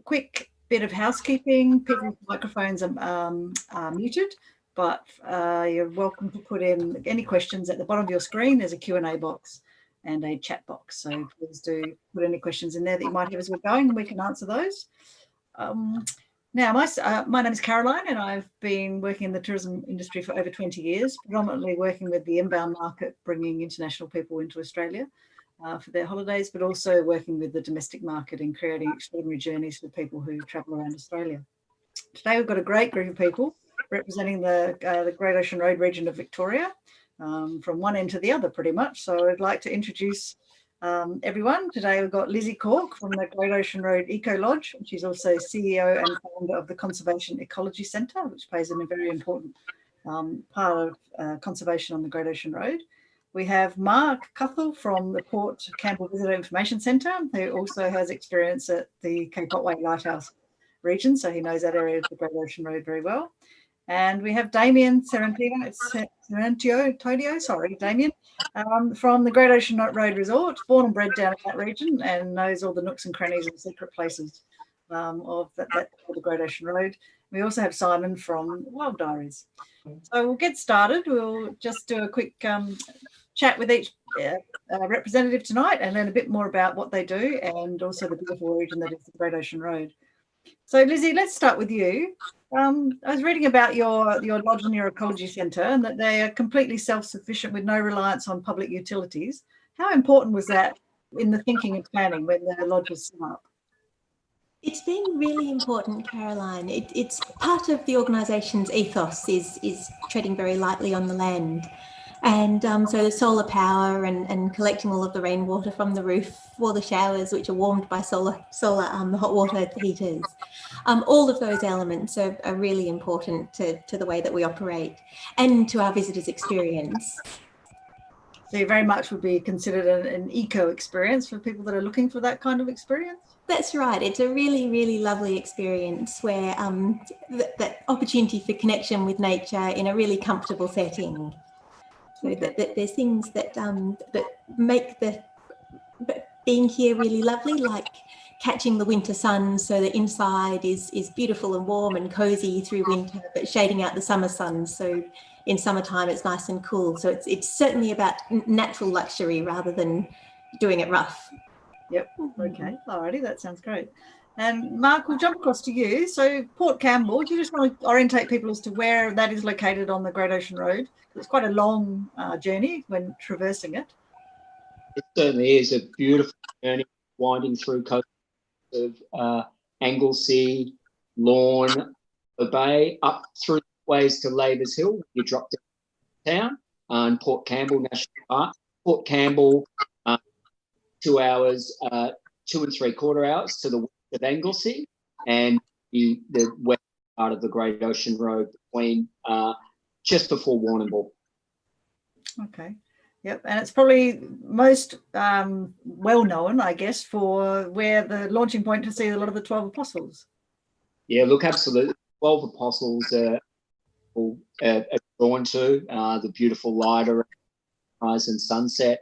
quick bit of housekeeping. People's microphones are muted, but you're welcome to put in any questions at the bottom of your screen. There's a Q&A box and a chat box. So please do put any questions in there that you might have as we're going, and we can answer those. Now, my name is Caroline, and I've been working in the tourism industry for over 20 years, predominantly working with the inbound market, bringing international people into Australia for their holidays, but also working with the domestic market and creating extraordinary journeys for people who travel around Australia. Today, we've got a great group of people representing the Great Ocean Road region of Victoria, from one end to the other pretty much. So I'd like to introduce everyone. Today we've got Lizzie Cork from the Great Ocean Road Ecology. She's also CEO and founder of the Conservation Ecology Centre, which plays a very important part of conservation on the Great Ocean Road. We have Mark Cuthell from the Port Campbell Visitor Information Centre, who also has experience at the Cape Otway Lighthouse region, so he knows that area of the Great Ocean Road very well. And we have Damien Damien, from the Great Ocean Road Resort, born and bred down in that region and knows all the nooks and crannies and secret places of the Great Ocean Road. We also have Simon from Wild Diaries. So we'll get started. We'll just do a quick chat with each representative tonight, and then a bit more about what they do and also the beautiful region that is the Great Ocean Road. So Lizzie, let's start with you. I was reading about your lodge and your ecology centre, and that they are completely self-sufficient with no reliance on public utilities. How important was that in the thinking and planning when the lodge was set up? It's been really important, Caroline. It's part of the organisation's ethos is treading very lightly on the land. And so the solar power and collecting all of the rainwater from the roof for the showers, which are warmed by solar hot water heaters. All of those elements are really important to the way that we operate and to our visitors' experience. So you very much would be considered an eco experience for people that are looking for that kind of experience? That's right. It's a really, really lovely experience where that opportunity for connection with nature in a really comfortable setting. So that there's things that make being here really lovely, like catching the winter sun so the inside is beautiful and warm and cosy through winter, but shading out the summer sun. So in summertime it's nice and cool. So it's certainly about natural luxury rather than doing it rough. Yep. Okay. Alrighty, that sounds great. And Mark, we'll jump across to you. So Port Campbell, do you just want to orientate people as to where that is located on the Great Ocean Road? It's quite a long journey when traversing it. It certainly is a beautiful journey winding through coast of Anglesea, Lorne, the Bay, up through ways to Labour's Hill. You drop down town and Port Campbell National Park. Port Campbell, 2 hours, 2 3/4 hours to the west of Anglesea, and the west part of the Great Ocean Road between just before Warrnambool. Okay. Yep, and it's probably most well known, I guess, for where the launching point to see a lot of the 12 apostles. Yeah, look, absolutely. 12 apostles are drawn to the beautiful light around sunrise and sunset.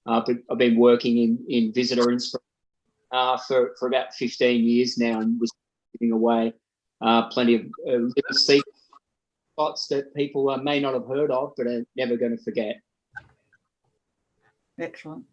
But I've been working in visitor inspiration for about 15 years now, and was giving away plenty of little secret spots that people may not have heard of, but are never going to forget. Excellent.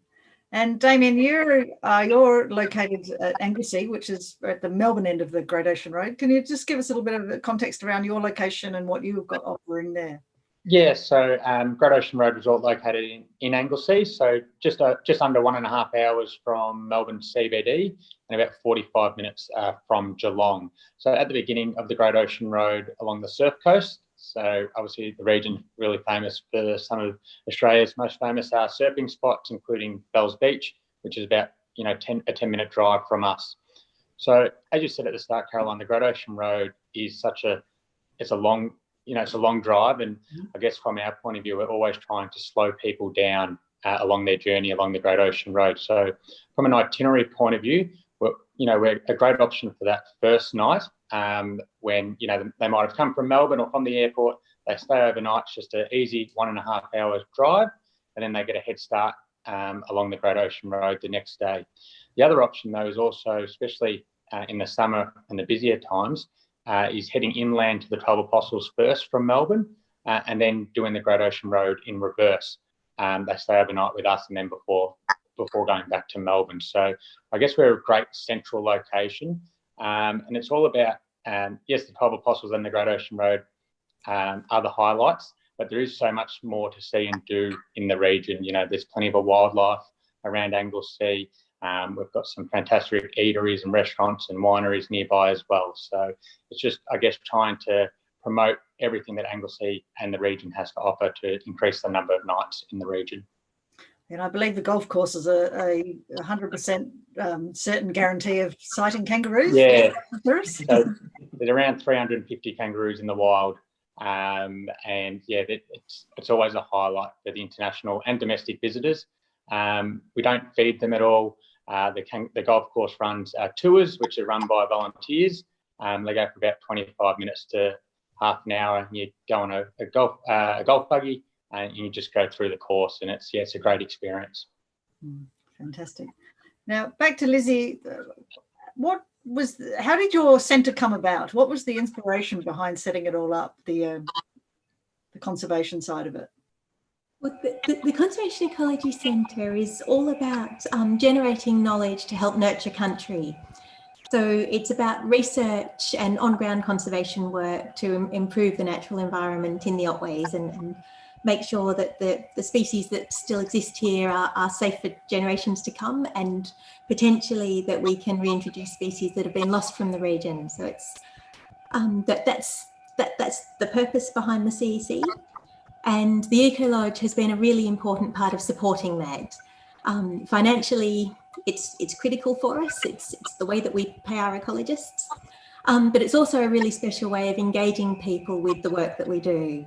And Damien, you're located at Anglesea, which is at the Melbourne end of the Great Ocean Road. Can you just give us a little bit of context around your location and what you've got offering there? Yeah, so Great Ocean Road Resort located in Anglesea, so just under 1.5 hours from Melbourne CBD and about 45 minutes from Geelong. So at the beginning of the Great Ocean Road along the surf coast. So obviously the region really famous for some of Australia's most famous surfing spots, including Bells Beach, which is about a 10-minute drive from us. So as you said at the start, Caroline, the Great Ocean Road is it's a long drive, and I guess from our point of view, we're always trying to slow people down along their journey along the Great Ocean Road. So from an itinerary point of view, we're a great option for that first night when they might have come from Melbourne or from the airport. They stay overnight. It's just an easy 1.5 hours drive, and then they get a head start along the Great Ocean Road the next day. The other option, though, is also, especially in the summer and the busier times is heading inland to the 12 Apostles first from Melbourne, and then doing the Great Ocean Road in reverse. They stay overnight with us and then before going back to Melbourne. So I guess we're a great central location, and it's all about, yes, the 12 Apostles and the Great Ocean Road are the highlights, but there is so much more to see and do in the region. You know, there's plenty of wildlife around Anglesea. We've got some fantastic eateries and restaurants and wineries nearby as well. So it's just, I guess, trying to promote everything that Anglesea and the region has to offer to increase the number of nights in the region. And I believe the golf course is a 100% certain guarantee of sighting kangaroos. Yeah, so there's around 350 kangaroos in the wild, and yeah, it's always a highlight for the international and domestic visitors. We don't feed them at all. The golf course runs tours, which are run by volunteers. They go for about 25 minutes to half an hour, and you go on a golf buggy, and you just go through the course, and it's a great experience. Fantastic. Now back to Lizzie. How did your centre come about? What was the inspiration behind setting it all up? The conservation side of it. Well, the Conservation Ecology Centre is all about generating knowledge to help nurture country. So it's about research and on-ground conservation work to improve the natural environment in the Otways and make sure that the species that still exist here are safe for generations to come, and potentially that we can reintroduce species that have been lost from the region. So it's that's the purpose behind the CEC. And the Ecology has been a really important part of supporting that. Financially, it's critical for us. It's the way that we pay our ecologists, but it's also a really special way of engaging people with the work that we do.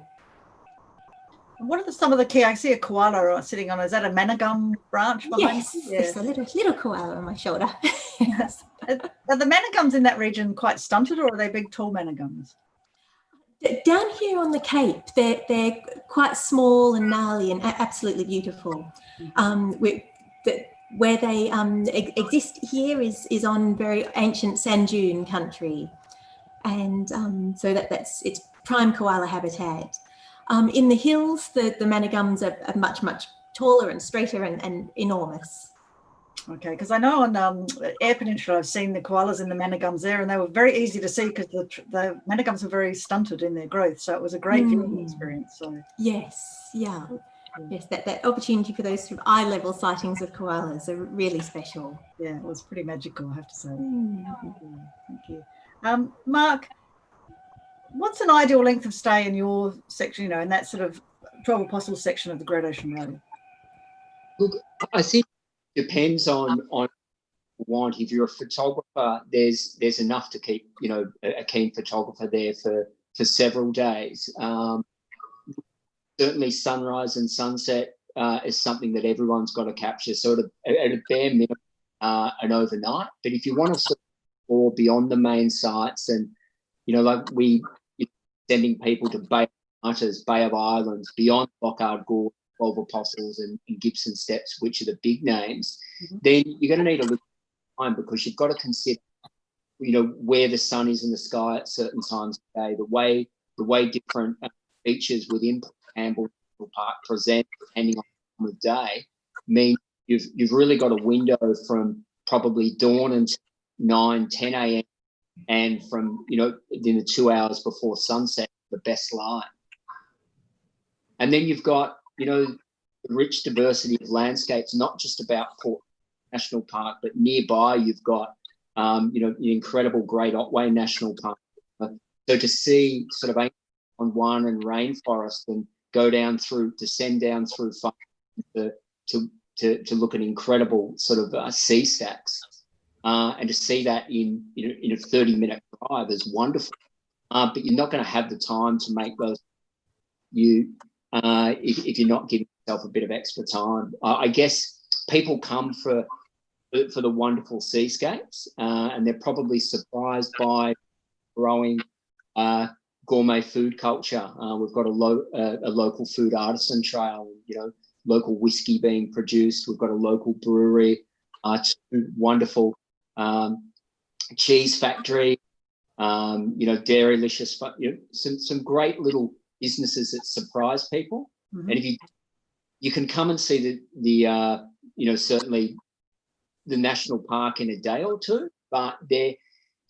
What are some of the key? I see a koala sitting on. Is that a managum branch behind? Yes, there's a little koala on my shoulder. Yes. Are the managums in that region quite stunted, or are they big, tall managums? Down here on the Cape, they're quite small and gnarly and absolutely beautiful. Where they exist here is on very ancient sand dune country, and so it's prime koala habitat. In the hills, the managums are much taller and straighter and enormous. Okay, because I know on Eyre Peninsula, I've seen the koalas and the managums there, and they were very easy to see because the managums are very stunted in their growth. So it was a great viewing experience. So yes, yeah. Yes, that opportunity for those sort of eye-level sightings of koalas are really special. Yeah, it was pretty magical, I have to say. Thank you. Mark, what's an ideal length of stay in your section, in that sort of 12 Apostles section of the Great Ocean Road? Look, I think it depends on want. If you're a photographer, there's enough to keep, a keen photographer there for several days. Certainly sunrise and sunset is something that everyone's got to capture, sort of at a bare minimum an overnight. But if you want to sort of go beyond the main sites, and like sending people to Bay of Islands, beyond Lockhart Gorge, 12 Apostles and Gibson Steps, which are the big names, then you're going to need a little time, because you've got to consider where the sun is in the sky at certain times of day, the way different features within Warrnambool Park present depending on the time of day, means you've really got a window from probably dawn until 9-10 a.m. and from in the 2 hours before sunset, the best line. And then you've got the rich diversity of landscapes, not just about Port National Park, but nearby you've got the incredible Great Otway National Park. So to see sort of Gondwanan rainforest and descend down through to look at incredible sort of sea stacks, and to see that in a 30-minute drive is wonderful. But you're not going to have the time to make those if you're not giving yourself a bit of extra time. I guess people come for the wonderful seascapes, and they're probably surprised by growing gourmet food culture. We've got a local food artisan trail, local whiskey being produced. We've got a local brewery, two wonderful cheese factory, Dairylicious, some great little businesses that surprise people. Mm-hmm. And if you can come and see the certainly the national park in a day or two, but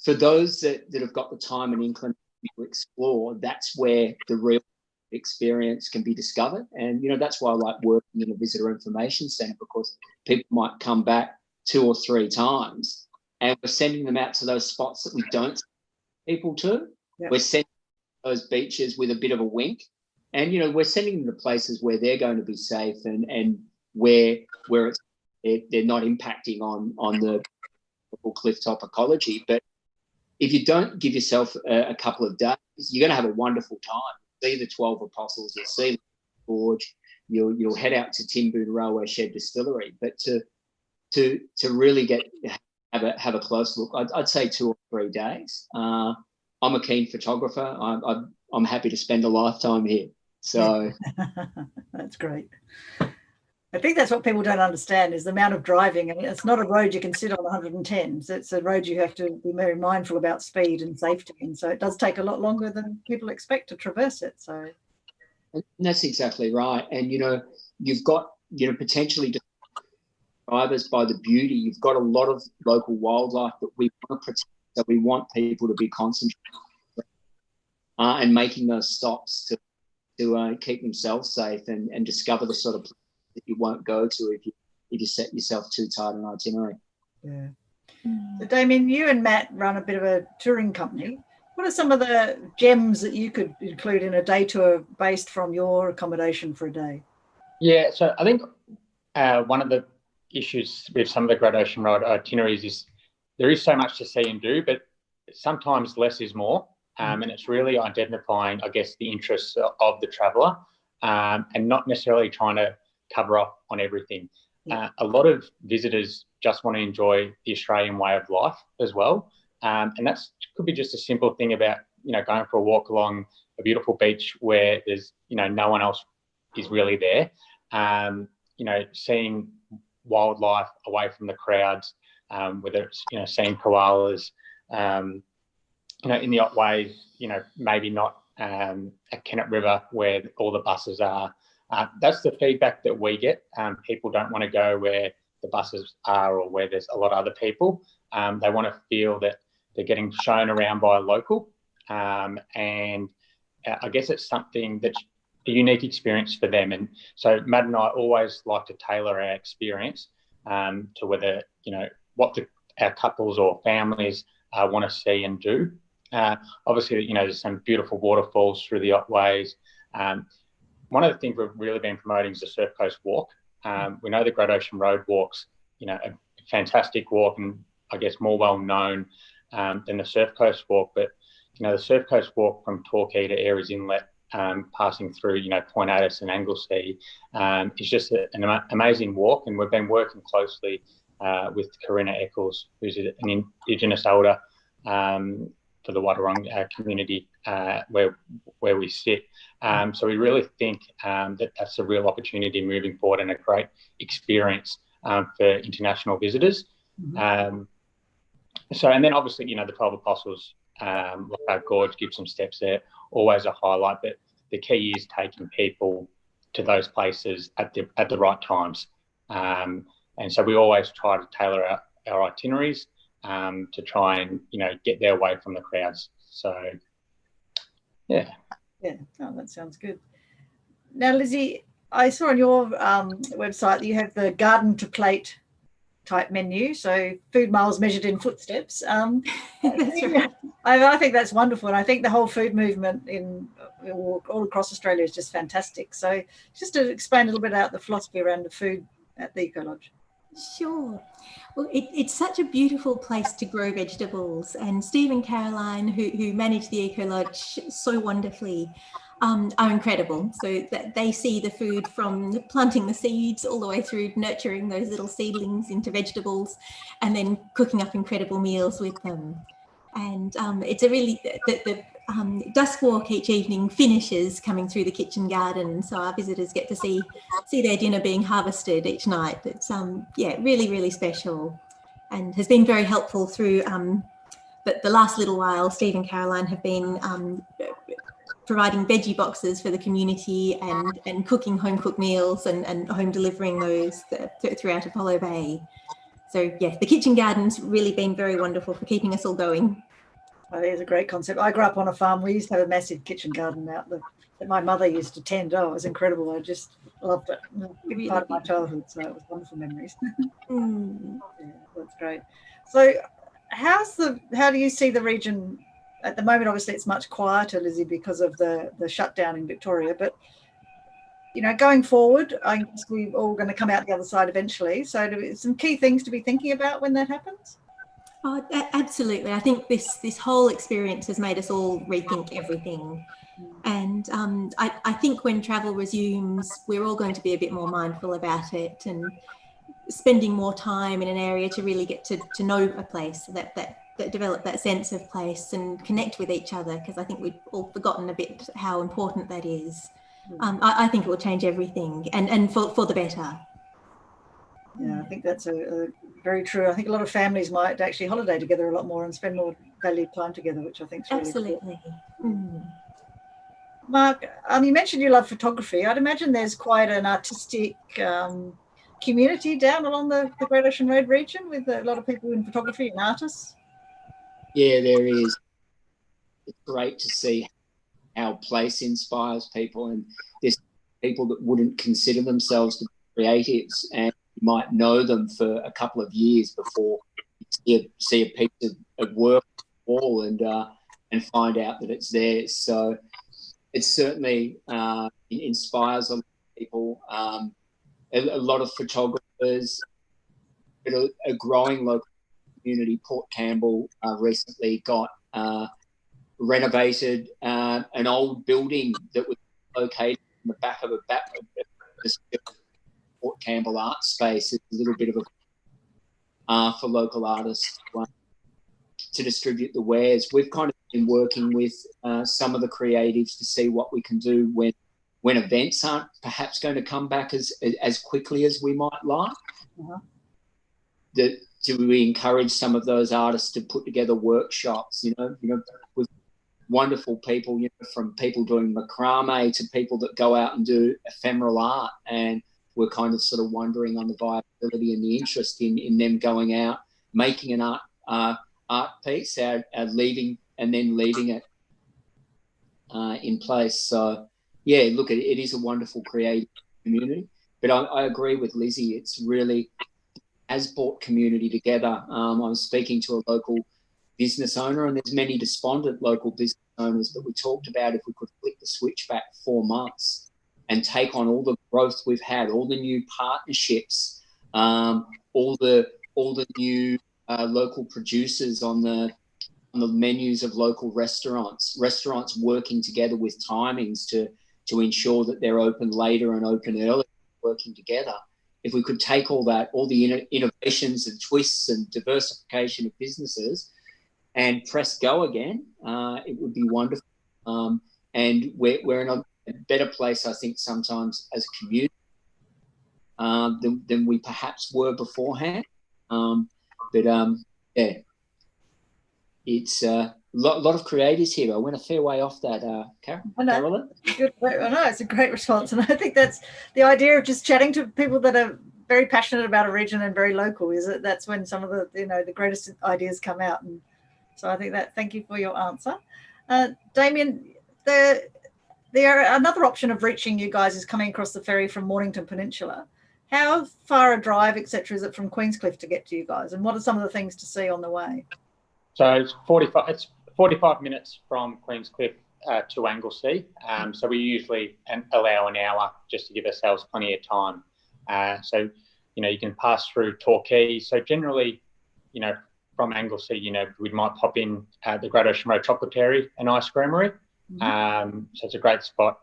for those that have got the time and inclination to explore, that's where the real experience can be discovered. And that's why I like working in a visitor information centre, because people might come back 2 or 3 times, and we're sending them out to those spots that we don't send people to. Yep. We're sending those beaches with a bit of a wink, and we're sending them to places where they're going to be safe and where they're not impacting on the clifftop ecology. But if you don't give yourself a couple of days, you're going to have a wonderful time. See the 12 Apostles, you'll see the Gorge, you'll head out to Timboon Railway Shed Distillery. But to really have a close look, I'd say 2 or 3 days. I'm a keen photographer. I'm happy to spend a lifetime here. So that's great. I think that's what people don't understand, is the amount of driving. I mean, it's not a road you can sit on 110. So it's a road you have to be very mindful about speed and safety. And so it does take a lot longer than people expect to traverse it. So that's exactly right. And, you've got, potentially drivers by the beauty. You've got a lot of local wildlife that we want to protect, that we want people to be concentrating and making those stops to keep themselves safe and discover the sort of that you won't go to if you set yourself too tight an itinerary. Yeah. So Damien, you and Matt run a bit of a touring company. What are some of the gems that you could include in a day tour based from your accommodation for a day? Yeah, so I think one of the issues with some of the Great Ocean Road itineraries is there is so much to see and do, but sometimes less is more. And it's really identifying, I guess, the interests of the traveller and not necessarily trying to cover up on everything. A lot of visitors just want to enjoy the Australian way of life as well. And that could be just a simple thing about, going for a walk along a beautiful beach where there's, no one else is really there. Seeing wildlife away from the crowds, whether it's, seeing koalas, in the Otway, maybe not at Kennet River where all the buses are. That's the feedback that we get. People don't want to go where the buses are or where there's a lot of other people. They want to feel that they're getting shown around by a local. And I guess it's something that's a unique experience for them. And so Matt and I always like to tailor our experience to whether, what our couples or families want to see and do. Obviously, there's some beautiful waterfalls through the Otways. One of the things we've really been promoting is the Surf Coast Walk. We know the Great Ocean Road walk's, a fantastic walk and I guess more well known than the Surf Coast Walk. But, the Surf Coast Walk from Torquay to Ayers Inlet, passing through, Point Addis and Anglesea, is just an amazing walk. And we've been working closely with Corinna Eccles, who's an Indigenous elder for the Wadawurrung community where we sit. So we really think that's a real opportunity moving forward and a great experience for international visitors. Mm-hmm. And then obviously, the 12 Apostles, Lockhart Gorge, Gibson Steps there, always a highlight, but the key is taking people to those places at the right times. And so we always try to tailor our itineraries to try and, get their way from the crowds. So, yeah. Yeah, that sounds good. Now, Lizzie, I saw on your website that you have the garden to plate type menu, so food miles measured in footsteps. That's right. I think that's wonderful, and I think the whole food movement all across Australia is just fantastic. So just to explain a little bit about the philosophy around the food at the Ecology. Sure. Well, it's such a beautiful place to grow vegetables, and Steve and Caroline, who manage the Eco Lodge so wonderfully, are incredible. So that they see the food from planting the seeds all the way through nurturing those little seedlings into vegetables, and then cooking up incredible meals with them. And it's a really the dusk walk each evening finishes coming through the kitchen garden, so our visitors get to see their dinner being harvested each night. It's really, really special, and has been very helpful through but the last little while, Steve and Caroline have been providing veggie boxes for the community and cooking home cooked meals and home delivering those throughout Apollo Bay. So yeah, the kitchen garden's really been very wonderful for keeping us all going. Oh, it's a great concept. I grew up on a farm. We used to have a massive kitchen garden out that my mother used to tend. Oh, it was incredible. I just loved it. It was a big part of my childhood, so it was wonderful memories. Yeah, that's great. So how do you see the region at the moment? Obviously it's much quieter, Lizzie, because of the shutdown in Victoria, but going forward, I guess we're all going to come out the other side eventually. So some key things to be thinking about when that happens. Oh, absolutely. I think this whole experience has made us all rethink everything. And I think when travel resumes, we're all going to be a bit more mindful about it and spending more time in an area to really get to know a place, that develop that sense of place and connect with each other, because I think we've all forgotten a bit how important that is. I think it will change everything and for the better. Yeah, I think that's a very true. I think a lot of families might actually holiday together a lot more and spend more valued time together, which I think is really absolutely cool. Mark, you mentioned you love photography. I'd imagine there's quite an artistic community down along the Great Ocean Road region with a lot of people in photography and artists. Yeah, there is. It's great to see how place inspires people, and there's people that wouldn't consider themselves to be creatives, and you might know them for a couple of years before you see a piece of work on the wall and find out that it's theirs. So it certainly inspires a lot of people. A lot of photographers, a growing local community. Port Campbell recently got renovated an old building that was located in the back of the Port Campbell art space. It's a little bit of a for local artists to distribute the wares. We've kind of been working with some of the creatives to see what we can do when events aren't perhaps going to come back as quickly as we might like. Do we encourage some of those artists to put together workshops, with wonderful people, from people doing macrame to people that go out and do ephemeral art. And we're kind of sort of wondering on the viability and the interest in them going out, making an art piece, leaving it in place. So, yeah, look, it is a wonderful creative community. But I agree with Lizzie. It's really has brought community together. I was speaking to a local business owner, and there's many despondent local business owners, but we talked about if we could flick the switch back 4 months and take on all the growth we've had, all the new partnerships, all the new local producers on the menus of local restaurants working together with timings to ensure that they're open later and open early, working together. If we could take all that, all the innovations and twists and diversification of businesses and press go again, it would be wonderful. And we're in a better place, I think, sometimes as a community than we perhaps were beforehand. Yeah, it's a lot of creators here. I went a fair way off that, Caroline. Good. I know, it's a great response. And I think that's the idea of just chatting to people that are very passionate about a region and very local, is that that's when some of the, the greatest ideas come out. And so I think thank you for your answer. Damien, another option of reaching you guys is coming across the ferry from Mornington Peninsula. How far a drive, etc., is it from Queenscliff to get to you guys? And what are some of the things to see on the way? So it's 45 minutes from Queenscliff to Anglesea. So we usually allow an hour just to give ourselves plenty of time. So, you can pass through Torquay. So generally, from Anglesea, we might pop in the Great Ocean Road Chocolatieri and Ice Creamery. So it's a great spot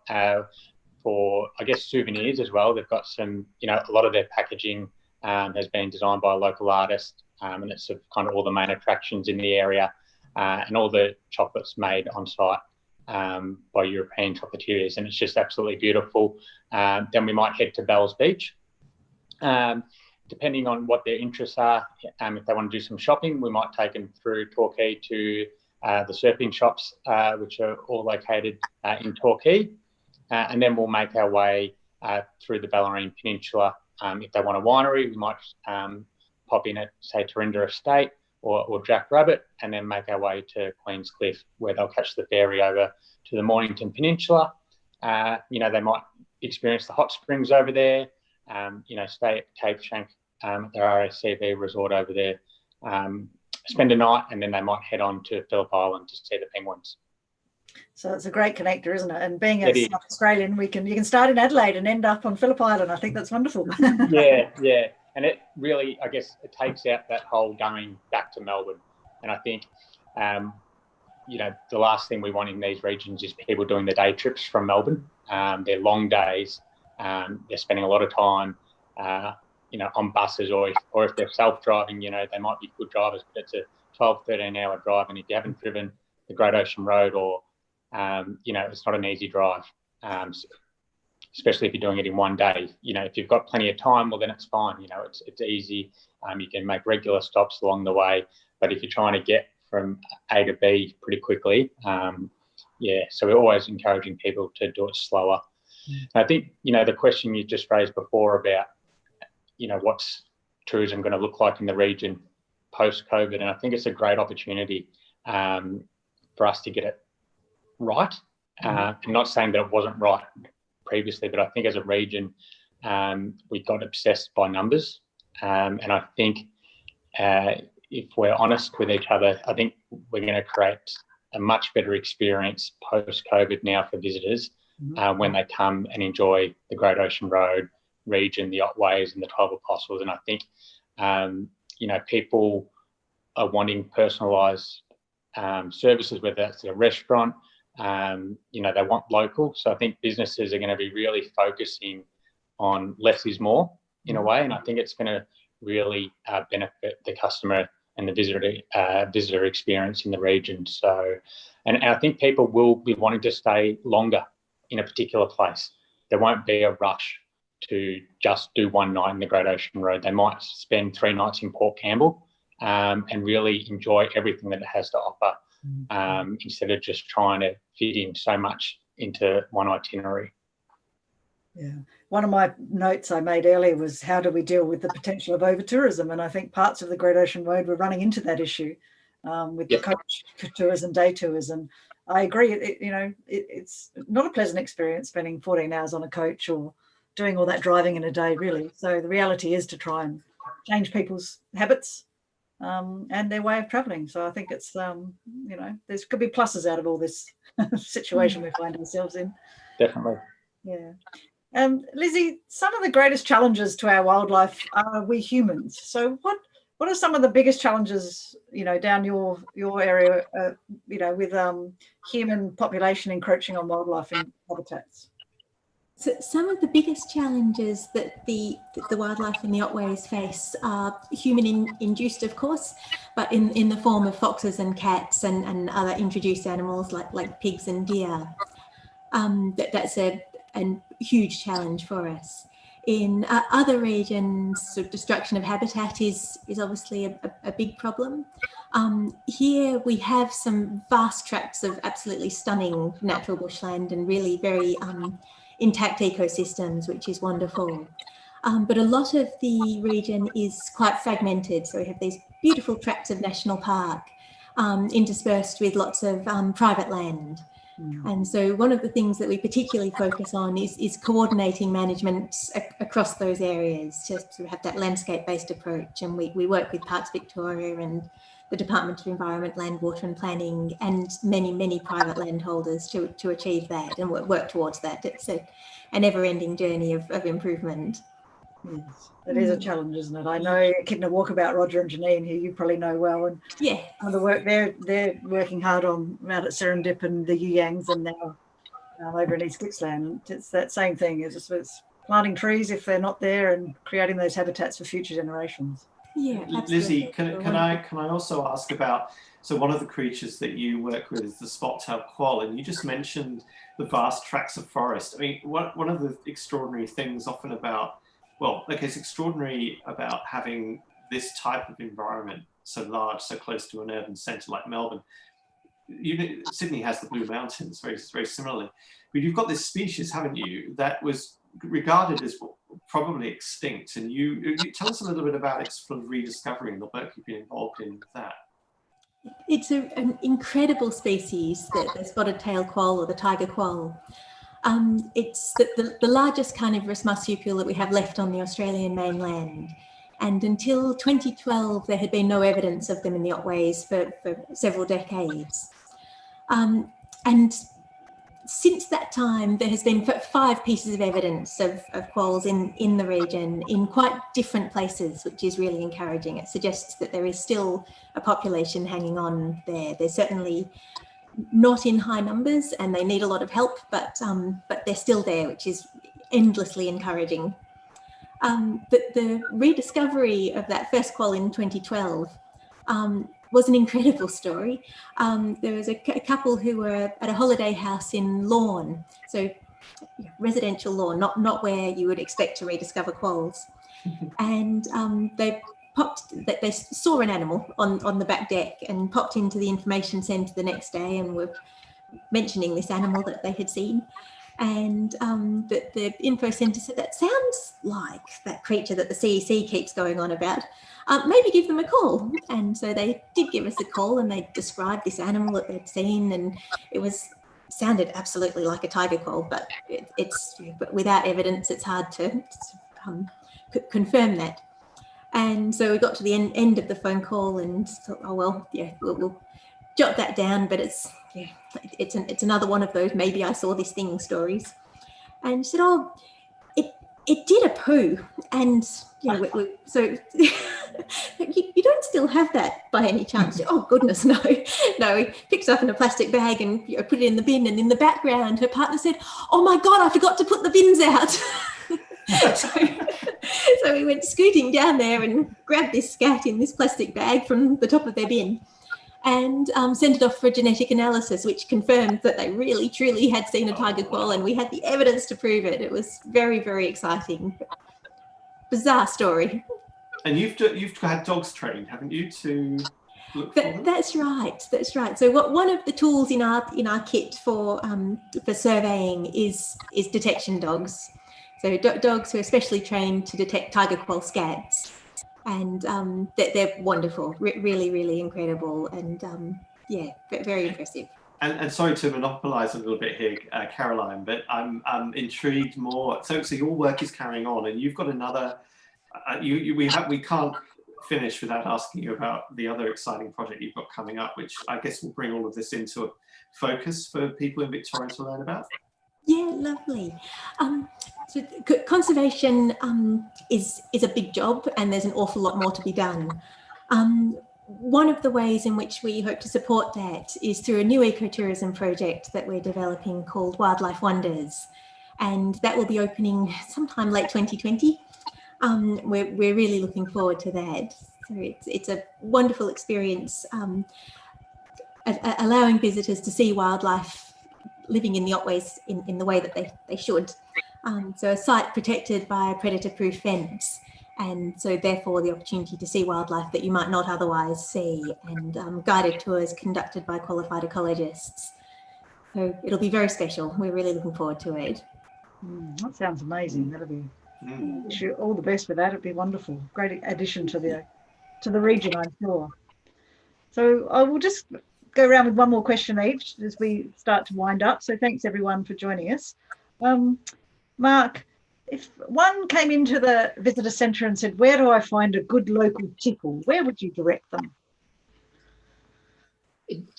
for, I guess, souvenirs as well. They've got some, a lot of their packaging has been designed by a local artist, and it's kind of all the main attractions in the area, and all the chocolates made on site by European chocolatiers, and it's just absolutely beautiful. Then we might head to Bells Beach. depending on what their interests are, if they want to do some shopping, we might take them through Torquay to the surfing shops, which are all located in Torquay. And then we'll make our way through the Bellarine Peninsula. If they want a winery, we might pop in at, say, Tarinda Estate or Jack Rabbit, and then make our way to Queen's Cliff, where they'll catch the ferry over to the Mornington Peninsula. They might experience the hot springs over there, stay at Cape Shank, their RACV resort over there, spend a night, and then they might head on to Phillip Island to see the penguins. So it's a great connector, isn't it? And being a South Australian, you can start in Adelaide and end up on Phillip Island. I think that's wonderful. Yeah. And it really, I guess, it takes out that whole going back to Melbourne. And I think, the last thing we want in these regions is people doing the day trips from Melbourne. They're long days. They're spending a lot of time, on buses, or if they're self-driving, they might be good drivers, but it's a 12, 13-hour drive. And if you haven't driven the Great Ocean Road, or it's not an easy drive, especially if you're doing it in one day. If you've got plenty of time, well, then it's fine. It's easy. You can make regular stops along the way. But if you're trying to get from A to B pretty quickly, so we're always encouraging people to do it slower. And I think, the question you just raised before about, what's tourism going to look like in the region post-COVID, and I think it's a great opportunity for us to get it right. I'm not saying that it wasn't right previously, but I think as a region, we got obsessed by numbers. And I think if we're honest with each other, I think we're going to create a much better experience post-COVID now for visitors when they come and enjoy the Great Ocean Road region, the Otways and the 12 Apostles. And I think, people are wanting personalised services, whether that's a restaurant, they want local. So I think businesses are going to be really focusing on less is more in a way. And I think it's going to really benefit the customer and the visitor experience in the region. So, and I think people will be wanting to stay longer in a particular place. There won't be a rush to just do one night in the Great Ocean Road. They might spend 3 nights in Port Campbell and really enjoy everything that it has to offer, instead of just trying to fit in so much into one itinerary. Yeah. One of my notes I made earlier was, how do we deal with the potential of over-tourism? And I think parts of the Great Ocean Road were running into that issue with the coach tours and day tours. And I agree, it's not a pleasant experience spending 14 hours on a coach or doing all that driving in a day, really. So the reality is to try and change people's habits and their way of travelling. So I think it's, there's could be pluses out of all this situation we find ourselves in. Definitely. Yeah. Lizzie, some of the greatest challenges to our wildlife are we humans. So what are some of the biggest challenges, down your area, with human population encroaching on wildlife and habitats? So some of the biggest challenges that the wildlife in the Otways face are human-induced, of course, but in the form of foxes and cats and other introduced animals like pigs and deer. That's a huge challenge for us. In other regions, sort of destruction of habitat is obviously a big problem. Here we have some vast tracts of absolutely stunning natural bushland and really very intact ecosystems, which is wonderful. But a lot of the region is quite fragmented. So we have these beautiful tracts of national park interspersed with lots of private land. And so one of the things that we particularly focus on is coordinating management across those areas to sort of have that landscape-based approach. And we work with Parks Victoria and the Department of Environment, Land, Water and Planning and many private landholders to achieve that and work towards that. It's an never-ending journey of improvement. Yes, it is a challenge, isn't it? I know Echidna Walkabout, Roger and Janine, who you probably know well, and some of the work they're working hard on out at Serendip and the Yuyangs, and now over in East Gippsland. It's that same thing. It's planting trees if they're not there and creating those habitats for future generations. Yeah, Lizzie, can I also ask about, so one of the creatures that you work with is the spot-tailed koala, and you just mentioned the vast tracts of forest. I mean, one of the extraordinary things often about well, okay, it's extraordinary about having this type of environment so large, so close to an urban centre like Melbourne. Sydney has the Blue Mountains very similarly, but you've got this species, haven't you, that was regarded as probably extinct, and you tell us a little bit about its sort of rediscovering, the work you've been involved in with that. It's an incredible species, the spotted-tailed quoll or the tiger quoll. It's the largest carnivorous marsupial that we have left on the Australian mainland. And until 2012, there had been no evidence of them in the Otways for several decades. And since that time, there has been 5 pieces of evidence of quolls in the region in quite different places, which is really encouraging. It suggests that there is still a population hanging on there. They're certainly not in high numbers and they need a lot of help, but they're still there, which is endlessly encouraging. The rediscovery of that first quoll in 2012 was an incredible story. There was a couple who were at a holiday house in Lorne, so residential lawn, not where you would expect to rediscover quolls. And they saw an animal on the back deck and popped into the information centre the next day and were mentioning this animal that they had seen. And the info centre said, that sounds like that creature that the CEC keeps going on about. Maybe give them a call. And so they did give us a call and they described this animal that they'd seen, and it sounded absolutely like a tiger quoll, but but without evidence, it's hard to confirm that. And so we got to the end of the phone call and thought, oh well, yeah, we'll jot that down, but it's another one of those maybe I saw this thing stories. And she said, oh, it did a poo, and so you don't still have that by any chance? Oh goodness, no. He picked it up in a plastic bag and put it in the bin, and in the background her partner said, oh my god, I forgot to put the bins out. So we went scooting down there and grabbed this scat in this plastic bag from the top of their bin and sent it off for a genetic analysis, which confirmed that they really, truly had seen a tiger quoll, and we had the evidence to prove it. It was very, very exciting. Bizarre story. And you've had dogs trained, haven't you, to look for them? That's right. So one of the tools in our kit for surveying is detection dogs. So dogs who are specially trained to detect tiger quoll scats. And they're wonderful, really, really incredible, and very impressive. And sorry to monopolise a little bit here, Caroline, but I'm intrigued more. So your work is carrying on, and you've got another. We can't finish without asking you about the other exciting project you've got coming up, which I guess will bring all of this into a focus for people in Victoria to learn about. Yeah, lovely. So conservation is a big job, and there's an awful lot more to be done. One of the ways in which we hope to support that is through a new ecotourism project that we're developing called Wildlife Wonders, and that will be opening sometime late 2020. We're really looking forward to that. So it's a wonderful experience, allowing visitors to see wildlife living in the Otways in the way that they should. So a site protected by a predator-proof fence, and so therefore the opportunity to see wildlife that you might not otherwise see, and guided tours conducted by qualified ecologists. So it'll be very special. We're really looking forward to it. That sounds amazing. That'll be wish you all the best with that. It'd be wonderful. Great addition to the region, I'm sure. So I will just go around with one more question each as we start to wind up. So thanks everyone for joining us. Mark, if one came into the visitor centre and said, where do I find a good local tickle, where would you direct them?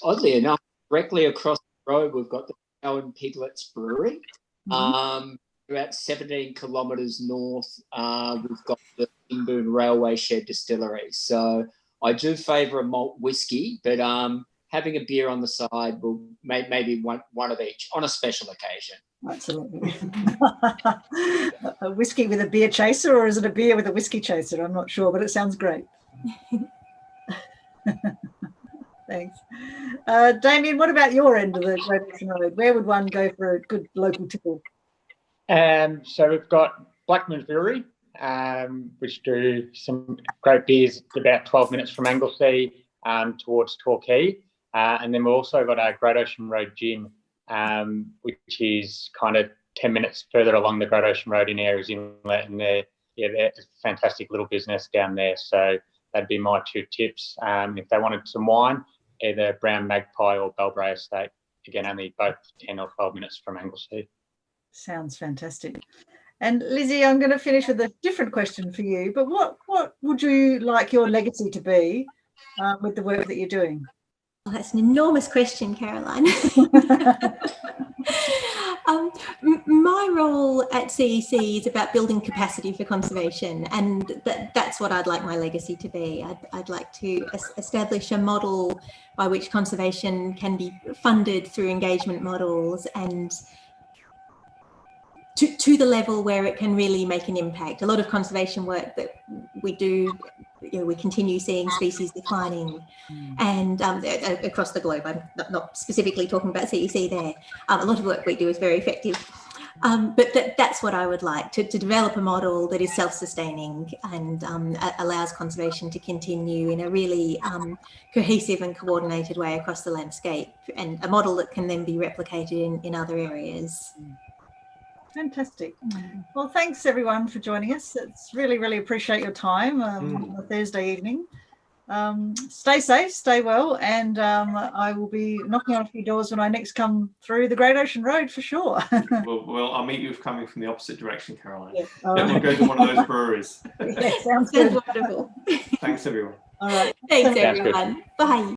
Oddly enough, directly across the road, we've got the Cow and Piglets Brewery. About 17 kilometres north, we've got the Inboon Railway Shed Distillery. So I do favour a malt whiskey, but having a beer on the side will maybe one of each on a special occasion. Absolutely. A whiskey with a beer chaser, or is it a beer with a whiskey chaser? I'm not sure, but it sounds great. Thanks. Damien, what about your end of the Great Ocean Road? Where would one go for a good local tickle? So we've got Black Moon's Brewery, which do some great beers about 12 minutes from Anglesey towards Torquay. And then we've also got our Great Ocean Road Gin, which is kind of 10 minutes further along the Great Ocean Road in Ayers Inlet, and they're a fantastic little business down there. So that'd be my 2 tips. If they wanted some wine, either Brown Magpie or Belbray Estate. Again, only both 10 or 12 minutes from Anglesey. Sounds fantastic. And Lizzie, I'm going to finish with a different question for you. But what would you like your legacy to be with the work that you're doing? Well, that's an enormous question, Caroline. My role at CEC is about building capacity for conservation, and that's what I'd like my legacy to be. I'd like to establish a model by which conservation can be funded through engagement models and to the level where it can really make an impact. A lot of conservation work that we do, we continue seeing species declining, and across the globe. I'm not specifically talking about CEC there. A lot of work we do is very effective, but that's what I would like, to develop a model that is self-sustaining and allows conservation to continue in a really cohesive and coordinated way across the landscape, and a model that can then be replicated in other areas. Fantastic. Well, thanks everyone for joining us. It's really appreciate your time on a Thursday evening. Stay safe, stay well, and I will be knocking on a few doors when I next come through the Great Ocean Road for sure. Well, I'll meet you if coming from the opposite direction, Caroline. Yeah. Then we'll go to one of those breweries. Yeah, sounds good. Wonderful. Thanks, everyone. All right. Thanks, everyone. Bye.